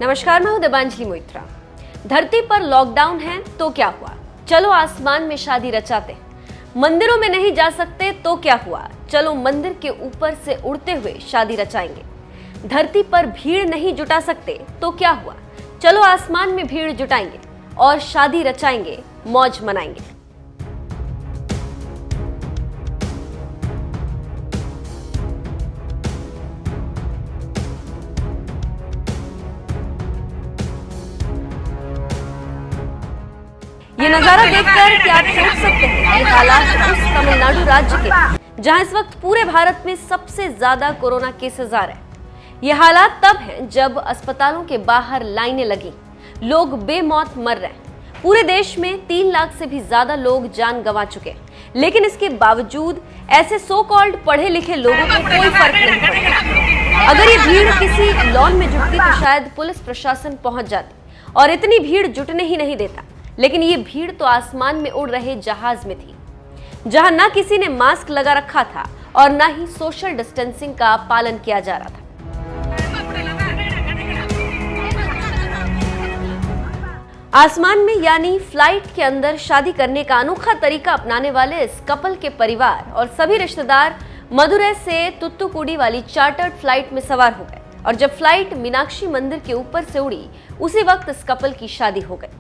नमस्कार, मैं हूं देबांजलि मोइत्रा। धरती पर लॉकडाउन है तो क्या हुआ, चलो आसमान में शादी रचाते। मंदिरों में नहीं जा सकते तो क्या हुआ, चलो मंदिर के ऊपर से उड़ते हुए शादी रचाएंगे। धरती पर भीड़ नहीं जुटा सकते तो क्या हुआ, चलो आसमान में भीड़ जुटाएंगे और शादी रचाएंगे, मौज मनाएंगे। ये नजारा देखकर क्या आप सोच सकते हैं, ये हालात उस तमिलनाडु राज्य के जहां इस वक्त पूरे भारत में सबसे ज्यादा कोरोना केसेस आ रहे हैं। ये हालात तब हैं जब अस्पतालों के बाहर लाइनें लगी, लोग बेमौत मर रहे हैं। पूरे देश में 3 लाख से भी ज्यादा लोग जान गंवा चुके हैं, लेकिन इसके बावजूद ऐसे सो कॉल्ड पढ़े लिखे लोगों को कोई फर्क नहीं पड़ता। अगर ये भीड़ किसी लॉन में जुटती तो शायद पुलिस प्रशासन पहुंच जाती और इतनी भीड़ जुटने ही नहीं देता। लेकिन ये भीड़ तो आसमान में उड़ रहे जहाज में थी, जहां ना किसी ने मास्क लगा रखा था और ना ही सोशल डिस्टेंसिंग का पालन किया जा रहा था। आसमान में यानी फ्लाइट के अंदर शादी करने का अनोखा तरीका अपनाने वाले इस कपल के परिवार और सभी रिश्तेदार मदुरै से तुत्तुकुड़ी वाली चार्टर्ड फ्लाइट में सवार हो गए और जब फ्लाइट मीनाक्षी मंदिर के ऊपर से उड़ी, उसी वक्त इस कपल की शादी हो गई।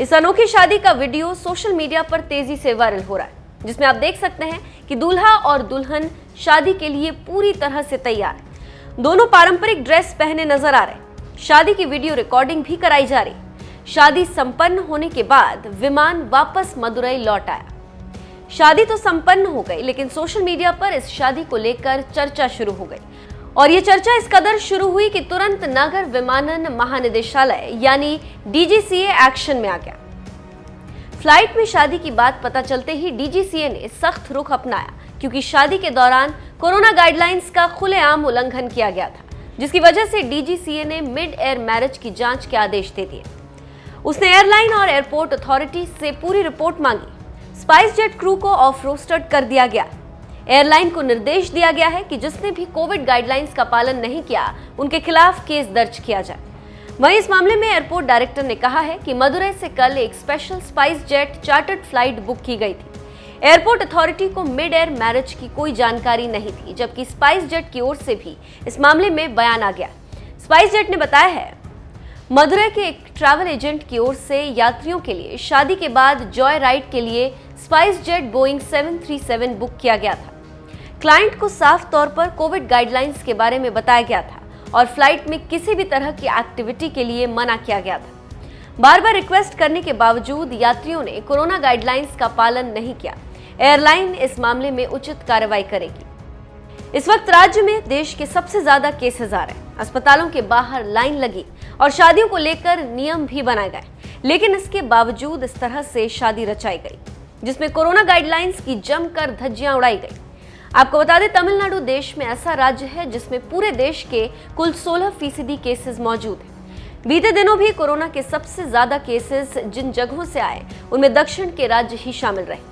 इस अनोखी शादी का वीडियो सोशल मीडिया पर तेजी से वायरल हो रहा है, जिसमें आप देख सकते हैं कि दूल्हा और दुल्हन शादी के लिए पूरी तरह से तैयार हैं। दोनों पारंपरिक ड्रेस पहने नजर आ रहे हैं। शादी की वीडियो रिकॉर्डिंग भी कराई जा रही। शादी संपन्न होने के बाद विमान वापस मदुरै लौट आया। शादी तो संपन्न हो गई, लेकिन सोशल मीडिया पर इस शादी को लेकर चर्चा शुरू हो गई और ये चर्चा इस कदर शुरू हुई कि तुरंत नागर विमानन महानिदेशालय यानी डीजीसीए एक्शन में आ गया। फ्लाइट में शादी की बात पता चलते ही डीजीसीए ने सख्त रुख अपनाया, क्योंकि शादी के दौरान कोरोना गाइडलाइंस का खुलेआम उल्लंघन किया गया था, जिसकी वजह से डीजीसीए ने मिड एयर मैरिज की जांच के आदेश दे दिए। उसने एयरलाइन और एयरपोर्ट अथॉरिटी से पूरी रिपोर्ट मांगी। स्पाइस जेट क्रू को ऑफ रोस्टेड कर दिया गया। एयरलाइन को निर्देश दिया गया है कि जिसने भी कोविड गाइडलाइंस का पालन नहीं किया, उनके खिलाफ केस दर्ज किया जाए। वहीं इस मामले में एयरपोर्ट डायरेक्टर ने कहा है कि मदुरै से कल एक special spice jet chartered flight book की गई थी। एयरपोर्ट अथॉरिटी को मिड एयर मैरिज की कोई जानकारी नहीं थी, जबकि स्पाइस जेट की ओर से भी इस मामले में बयान आ गया। स्पाइस जेट ने बताया है, मदुरै के एक ट्रैवल एजेंट की ओर से यात्रियों के लिए शादी के बाद जॉय राइड के लिए स्पाइस जेट बोइंग 737 बुक किया गया था। क्लाइंट को साफ तौर पर कोविड गाइडलाइंस के बारे में बताया गया था और फ्लाइट में किसी भी तरह की एक्टिविटी के लिए मना किया गया था। बार बार रिक्वेस्ट करने के बावजूद यात्रियों ने कोरोना गाइडलाइंस का पालन नहीं किया। एयरलाइन इस मामले में उचित कार्रवाई करेगी। इस वक्त राज्य में देश के सबसे ज्यादा केसेस आ रहे हैं। अस्पतालों के बाहर लाइन लगी और शादियों को लेकर नियम भी बनाए गए, लेकिन इसके बावजूद इस तरह से शादी रचाई गई, जिसमें कोरोना गाइडलाइंस की जमकर धज्जियां उड़ाई गई। आपको बता दें, तमिलनाडु देश में ऐसा राज्य है जिसमें पूरे देश के कुल 16% केसेस मौजूद हैं। बीते दिनों भी कोरोना के सबसे ज्यादा केसेस जिन जगहों से आए, उनमें दक्षिण के राज्य ही शामिल रहे।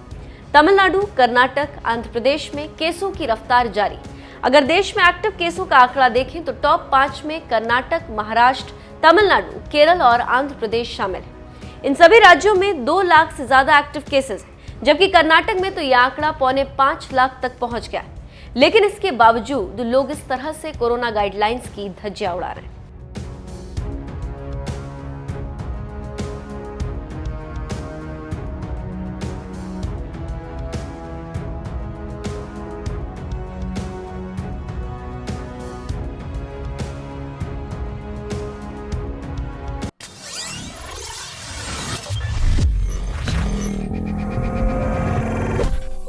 तमिलनाडु, कर्नाटक, आंध्र प्रदेश में केसों की रफ्तार जारी। अगर देश में एक्टिव केसों का आंकड़ा देखें तो टॉप 5 में कर्नाटक, महाराष्ट्र, तमिलनाडु, केरल और आंध्र प्रदेश शामिल है। इन सभी राज्यों में 2 लाख से ज्यादा एक्टिव केसेस हैं, जबकि कर्नाटक में तो यह आंकड़ा 4.25 लाख तक पहुंच गया है। लेकिन इसके बावजूद लोग इस तरह से कोरोना गाइडलाइंस की धज्जियां उड़ा रहे हैं।